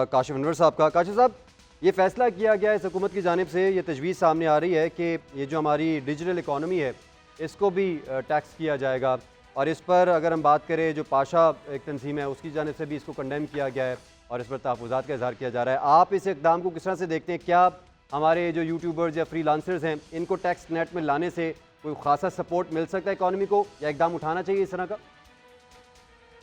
S1: काशिफ अनवर साहब का। काशिफ साहब, ये फैसला किया गया है इस हुकूमत की जानिब से, ये तजवीज़ सामने आ रही है कि ये जो हमारी डिजिटल इकॉनमी है इसको भी टैक्स किया जाएगा, और इस पर अगर हम बात करें जो पाशा एक तंजीम है उसकी जानिब से भी इसको कंडेम किया गया है और इस पर तहफ़्फ़ुज़ात का इज़हार किया जा रहा है। आप इस इक़दाम को किस तरह से देखते हैं? क्या हमारे जो यूट्यूबर्स या फ्रीलांसर्स हैं इनको टैक्स नेट में लाने से कोई खासा सपोर्ट मिल सकता है इकॉनमी को, या इक़दाम उठाना चाहिए इस तरह का?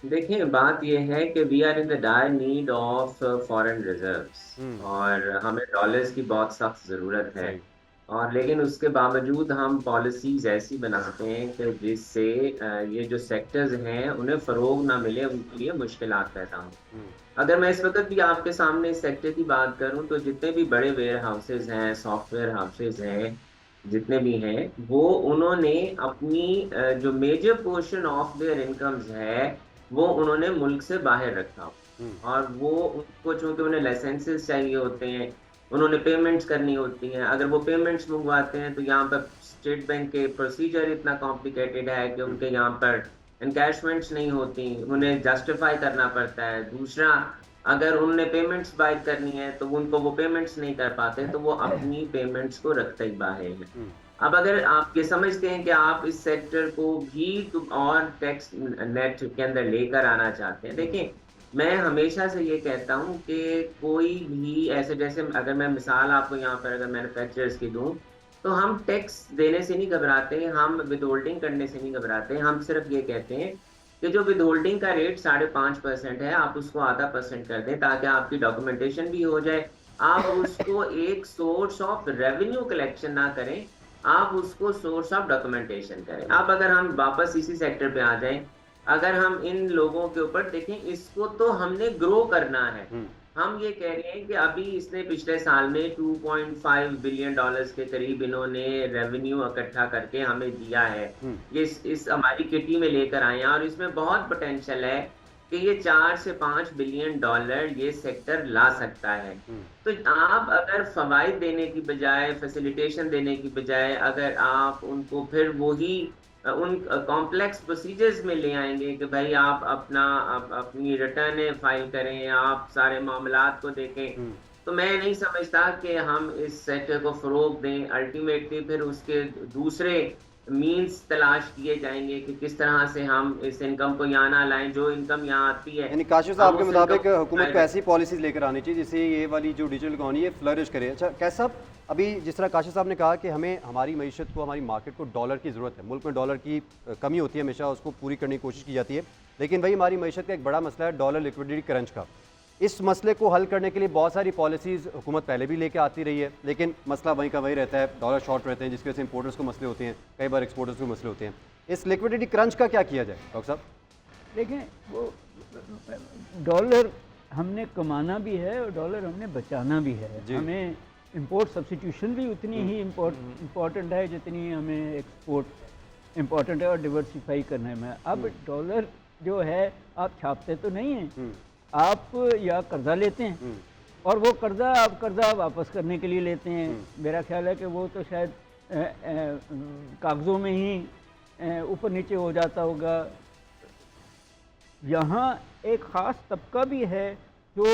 S3: देखिए, बात यह है कि we are in the dire need of foreign reserves और हमें डॉलर्स की बहुत सख्त ज़रूरत है। और लेकिन उसके बावजूद हम पॉलिसीज़ ऐसी बनाते हैं कि जिससे ये जो सेक्टर्स हैं उन्हें फ़रोग ना मिले, उनके लिए मुश्किलात पैदा हों। अगर मैं इस वक्त भी आपके सामने इस सेक्टर की बात करूं तो जितने भी बड़े वेयर हाउसेज हैं, सॉफ्टवेयर हाउसेज हैं, जितने भी हैं, वो उन्होंने अपनी जो major portion of their incomes है वो उन्होंने मुल्क से बाहर रखा, और वो उनको चूंकि उन्हें लाइसेंसेस चाहिए होते हैं, उन्होंने पेमेंट्स करनी होती हैं। अगर वो पेमेंट्स मंगवाते हैं तो यहाँ पर स्टेट बैंक के प्रोसीजर इतना कॉम्प्लिकेटेड है कि उनके यहाँ पर एनकैशमेंट्स नहीं होती, उन्हें जस्टिफाई करना पड़ता है। दूसरा, अगर उन्होंने पेमेंट्स बाय करनी है तो उनको वो पेमेंट्स नहीं कर पाते, तो वो अपनी पेमेंट्स को रखते ही बाहर हैं। अब अगर आप ये समझते हैं कि आप इस सेक्टर को भी और टैक्स नेट के अंदर लेकर आना चाहते हैं, देखिए मैं हमेशा से ये कहता हूँ कि कोई भी ऐसे, जैसे अगर मैं मिसाल आपको यहाँ पर अगर मैन्युफैक्चरर्स की दूँ, तो हम टैक्स देने से नहीं घबराते, हम विदहोल्डिंग करने से नहीं घबराते। हम सिर्फ ये कहते हैं कि जो विदहोल्डिंग का रेट 5.5% है, आप उसको आधा % कर दें ताकि आपकी डॉक्यूमेंटेशन भी हो जाए। आप उसको एक सोर्स ऑफ रेवेन्यू कलेक्शन ना करें, आप उसको सोर्स ऑफ डॉक्यूमेंटेशन करें। अब अगर हम वापस इसी सेक्टर पे आ जाएं, अगर हम इन लोगों के ऊपर देखें, इसको तो हमने ग्रो करना है। हम ये कह रहे हैं कि अभी इसने पिछले साल में $2.5 बिलियन के करीब इन्होंने रेवेन्यू इकट्ठा करके हमें दिया है। ये इस हमारी किटी में लेकर आए हैं, और इसमें बहुत पोटेंशियल है कि ये 4 से 5 बिलियन ये सेक्टर ला सकता है। तो आप अगर फवाइद देने की बजाय, फैसिलिटेशन देने की बजाय, अगर आप उनको फिर वही उन कॉम्प्लेक्स प्रोसीजर्स में ले आएंगे कि भाई आप अपनी रिटर्न फाइल करें, आप सारे मामलात को देखें, तो मैं नहीं समझता कि हम इस सेक्टर को फ़रोग दें। अल्टीमेटली फिर उसके दूसरे मीन्स तलाश किए जाएंगे कि किस तरह से हम इस इनकम को यहाँ ना लाएं, जो इनकम यहाँ आती है।
S1: यानी काशिफ साहब के मुताबिक हुकूमत को ऐसी पॉलिसीज लेकर आनी चाहिए जिससे ये वाली जो डिजिटल इकॉनमी है फ्लरिश करे। अच्छा कैसा, अभी जिस तरह काशिफ साहब ने कहा कि हमें हमारी मईशत को, हमारी मार्केट को डॉलर की ज़रूरत है, मुल्क में डॉलर की कमी होती है, हमेशा उसको पूरी करने की कोशिश की जाती है, लेकिन वही हमारी मईशत का एक बड़ा मसला है डॉलर लिक्विडिटी क्रंच का। इस मसले को हल करने के लिए बहुत सारी पॉलिसीज़ हुकूमत पहले भी लेके आती रही है, लेकिन मसला वहीं का वहीं रहता है, डॉलर शॉर्ट रहते हैं, जिसकी वजह से इंपोर्टर्स को मसले होते हैं, कई बार एक्सपोर्टर्स को मसले होते हैं। इस लिक्विडिटी क्रंच का क्या किया जाए डॉक्टर साहब?
S4: देखें, वो डॉलर हमने कमाना भी है और डॉलर हमने बचाना भी है। हमें इंपोर्ट सब्स्टिट्यूशन भी उतनी ही इम्पोर्टेंट है जितनी हमें एक्सपोर्ट इम्पोर्टेंट है, और डिवर्सिफाई करने में। अब डॉलर जो है आप छापते तो नहीं हैं, आप या कर्जा लेते हैं, और वो कर्जा वापस करने के लिए लेते हैं। मेरा ख्याल है कि वो तो शायद कागज़ों में ही ऊपर नीचे हो जाता होगा। यहाँ एक ख़ास तबका भी है जो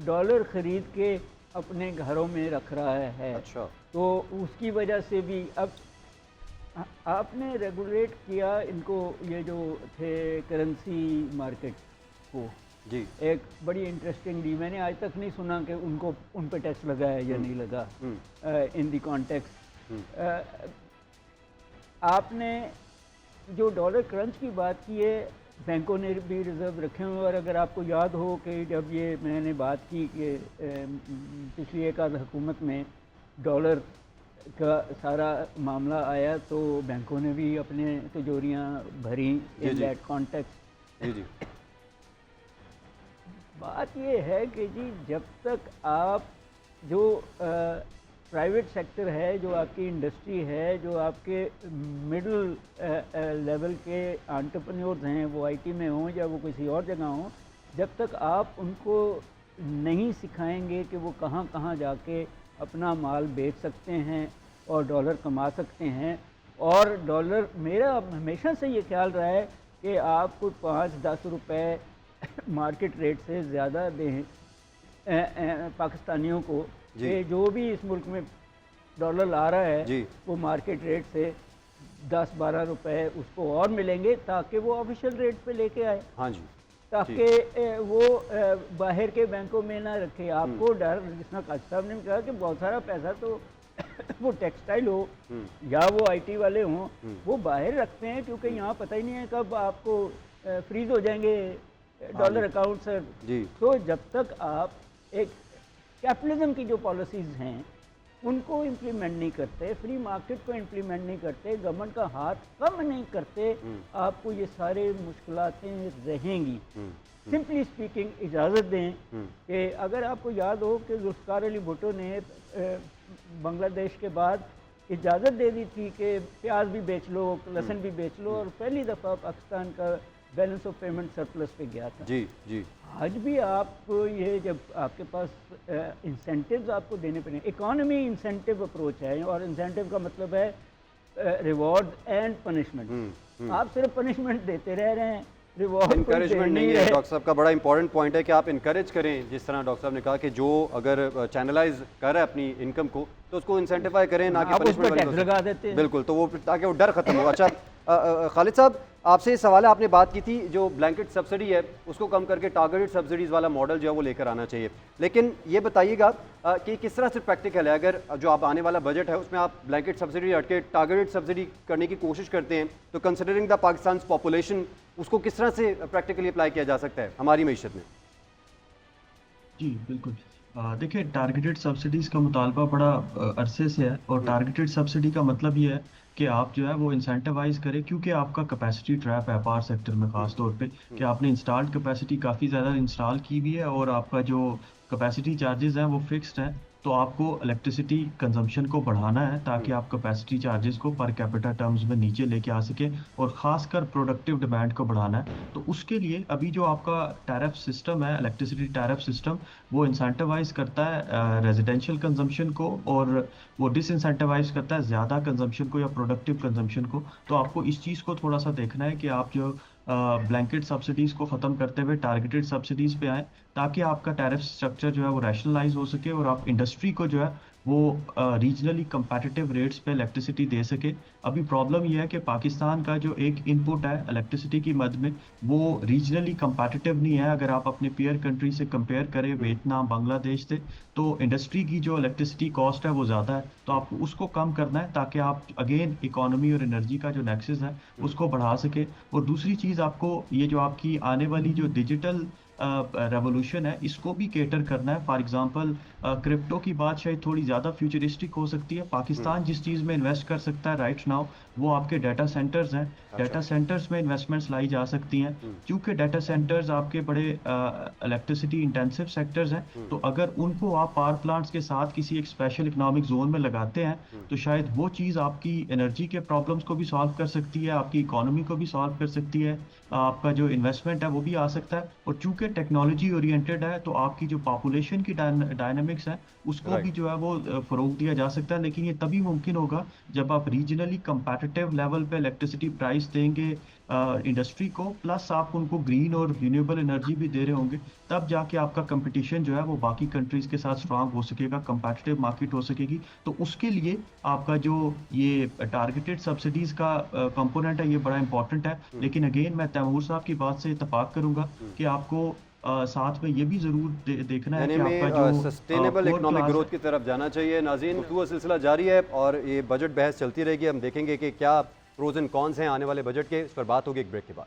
S4: डॉलर ख़रीद के अपने घरों में रख रहा है।
S1: अच्छा।
S4: तो उसकी वजह से भी अब आपने रेगुलेट किया इनको, ये जो थे करेंसी मार्केट को,
S1: जी
S4: एक बड़ी इंटरेस्टिंग डी, मैंने आज तक नहीं सुना कि उन पे टैक्स लगा है या नहीं लगा इन दी कॉन्टेक्स्ट। आपने जो डॉलर क्रंच की बात की है, बैंकों ने भी रिज़र्व रखे हुए, और अगर आपको याद हो कि जब ये मैंने बात की कि पिछली एक आध हुकूमत में डॉलर का सारा मामला आया तो बैंकों ने भी अपने तिजोरियाँ भरी इन दैट कॉन्टेक्स्ट।
S1: जी
S4: बात ये है कि जी जब तक आप जो प्राइवेट सेक्टर है, जो आपकी इंडस्ट्री है, जो आपके मिडिल लेवल के एंटरप्रेन्योर्स हैं, वो आईटी में हों या वो किसी और जगह हों, जब तक आप उनको नहीं सिखाएंगे कि वो कहाँ कहाँ जाके अपना माल बेच सकते हैं और डॉलर कमा सकते हैं। और डॉलर, मेरा हमेशा से ये ख्याल रहा है कि आपको 5-10 रुपए मार्केट रेट से ज़्यादा दें पाकिस्तानियों को,
S1: जी।
S4: कि जो भी इस मुल्क में डॉलर ला रहा है
S1: जी।
S4: वो मार्केट रेट से 10-12 रुपए उसको और मिलेंगे, ताकि वो ऑफिशियल रेट पे लेके आए,
S1: हाँ जी।
S4: ताकि वो बाहर के बैंकों में ना रखे। आपको डर, जिसना काजी साहब ने कहा कि बहुत सारा पैसा तो वो टेक्सटाइल हो या वो आईटी वाले हों, वो बाहर रखते हैं, क्योंकि यहाँ पता ही नहीं है कब आपको फ्रीज हो जाएंगे डॉलर अकाउंट सर।
S1: जी।
S4: तो जब तक आप एक कैपिटलिज्म की जो पॉलिसीज़ हैं उनको इम्प्लीमेंट नहीं करते, फ्री मार्केट को इम्प्लीमेंट नहीं करते, गवर्नमेंट का हाथ कम नहीं करते, आपको ये सारे मुश्किलातें रहेंगी। सिंपली स्पीकिंग इजाज़त दें कि अगर आपको याद हो कि जुल्फ़िकार अली भुट्टो ने बांग्लादेश के बाद इजाज़त दे दी थी कि प्याज भी बेच लो, लहसुन भी बेच लो, और पहली दफ़ा पाकिस्तान का बैलेंस ऑफ पेमेंट सरप्लस पे गया था।
S1: जी जी।
S4: आज भी आप ये जब आपके पास इंसेंटिव्स आपको देने पड़ेंगे, इकोनॉमी इंसेंटिव अप्रोच है, और इंसेंटिव का मतलब है रिवॉर्ड एंड पनिशमेंट। आप सिर्फ पनिशमेंट देते रह रहे हैं, रिवॉर्ड
S1: इनकरेजमेंट नहीं है। डॉक्टर साहब का बड़ा इंपॉर्टेंट पॉइंट है कि आप इनकरेज करें, जिस तरह डॉक्टर साहब ने कहा कि जो अगर चैनलाइज कर रहा है अपनी इनकम को तो उसको इंसेंटिफाई करें, ना कि
S4: पनिशमेंट लगा देते हैं।
S1: बिल्कुल, तो वो ताकि वो डर खत्म हो। अच्छा खालिद साहब, आपसे इस सवाल है, आपने बात की थी जो ब्लैंकेट सब्सिडी है उसको कम करके टारगेटेड सब्सिडीज़ वाला मॉडल जो है वो लेकर आना चाहिए, लेकिन ये बताइएगा कि किस तरह से प्रैक्टिकल है, अगर जो आप आने वाला बजट है उसमें आप ब्लैंकेट सब्सिडी हट के टारगेटेड सब्सिडी करने की कोशिश करते हैं, तो कंसिडरिंग द पाकिस्तान पॉपुलेशन उसको किस तरह से प्रैक्टिकली अप्लाई किया जा सकता है हमारी मीशत में?
S5: जी बिल्कुल। देखिए, टारगेटेड सब्सिडीज़ का मुतालबा बड़ा अरसे से है, और टारगेटेड सब्सिडी का मतलब ये है कि आप जो है वो इंसेंटिवाइज करें, क्योंकि आपका कैपेसिटी ट्रैप है पावर सेक्टर में ख़ास तौर पे, कि आपने इंस्टॉल्ड कैपेसिटी काफ़ी ज़्यादा इंस्टॉल की हुई है और आपका जो कैपेसिटी चार्जेस हैं वो फिक्स्ड हैं। तो आपको इलेक्ट्रिसिटी कंजम्पशन को बढ़ाना है ताकि आप कैपेसिटी चार्जेस को पर कैपिटा टर्म्स में नीचे लेके आ सके, और ख़ासकर प्रोडक्टिव डिमांड को बढ़ाना है। तो उसके लिए अभी जो आपका टैरिफ सिस्टम है, इलेक्ट्रिसिटी टैरिफ सिस्टम, वो इंसेंटिवाइज करता है रेजिडेंशियल कंजम्पशन को, और वो डिसइंसेंटिवाइज करता है ज़्यादा कंजम्पशन को या प्रोडक्टिव कंजम्पशन को। तो आपको इस चीज़ को थोड़ा सा देखना है कि आप जो ब्लैंकेट सब्सिडीज़ को ख़त्म करते हुए टारगेटेड सब्सिडीज़ पे आएँ, ताकि आपका टैरिफ स्ट्रक्चर जो है वो रैशनलाइज हो सके, और आप इंडस्ट्री को जो है वो रीजनली कंपैटिटिव रेट्स पे इलेक्ट्रिसिटी दे सके। अभी प्रॉब्लम ये है कि पाकिस्तान का जो एक इनपुट है इलेक्ट्रिसिटी की मद में, वो रीजनली कंपैटिटिव नहीं है। अगर आप अपने पीयर कंट्री से कंपेयर करें, वियतनाम, बांग्लादेश से, तो इंडस्ट्री की जो इलेक्ट्रिसिटी कॉस्ट है वो ज़्यादा है। तो आपको उसको कम करना है ताकि आप अगेन इकोनॉमी और एनर्जी का जो नेक्सस है उसको बढ़ा सके। और दूसरी चीज़, आपको ये जो आपकी आने वाली जो डिजिटल रेवोल्यूशन है इसको भी केटर करना है। फॉर एग्जांपल क्रिप्टो की बात शायद थोड़ी ज़्यादा फ्यूचरिस्टिक हो सकती है। पाकिस्तान जिस चीज़ में इन्वेस्ट कर सकता है राइट नाउ वो आपके डाटा सेंटर्स हैं। डाटा सेंटर्स में इन्वेस्टमेंट्स लाई जा सकती हैं, क्योंकि डाटा सेंटर्स आपके बड़े इलेक्ट्रिसिटी इंटेंसिव सेक्टर्स हैं। तो अगर उनको आप पावर प्लांट्स के साथ किसी एक स्पेशल इकोनॉमिक जोन में लगाते हैं तो शायद वो चीज़ आपकी एनर्जी के प्रॉब्लम्स को भी सॉल्व कर सकती है, आपकी इकोनॉमी को भी सॉल्व कर सकती है, आपका जो इन्वेस्टमेंट है वो भी आ सकता है। और चूंकि टेक्नोलॉजी ओरिएंटेड है तो आपकी जो पॉपुलेशन की डायनामिक्स है उसको भी जो है वो फरोग दिया जा सकता है। लेकिन ये तभी मुमकिन होगा जब आप रीजनली कंपैटिटिव लेवल पे इलेक्ट्रिसिटी प्राइस देंगे इंडस्ट्री को, प्लस आप उनको ग्रीन और रिन्यूएबल एनर्जी भी दे रहे होंगे, तब जाके आपका कंपटीशन जो है वो बाकी कंट्रीज के साथ स्ट्रांग हो सकेगा, कंपैटिटिव मार्केट हो सकेगी। तो उसके लिए आपका जो ये टारगेटेड सब्सिडीज का कंपोनेंट है ये बड़ा इंपॉर्टेंट है। लेकिन अगेन मैं तैमूर साहब की बात से इत्तेफाक करूंगा कि आपको साथ में ये भी जरूर देखना है कि आपका जो
S1: सस्टेनेबल इकोनॉमिक ग्रोथ की तरफ जाना चाहिए। नाज़रीन, तो सिलसिला जारी है और ये बजट बहस चलती रहेगी। हम देखेंगे कि क्या प्रोज एंड कॉन्स हैं आने वाले बजट के, इस पर बात होगी एक ब्रेक के बाद।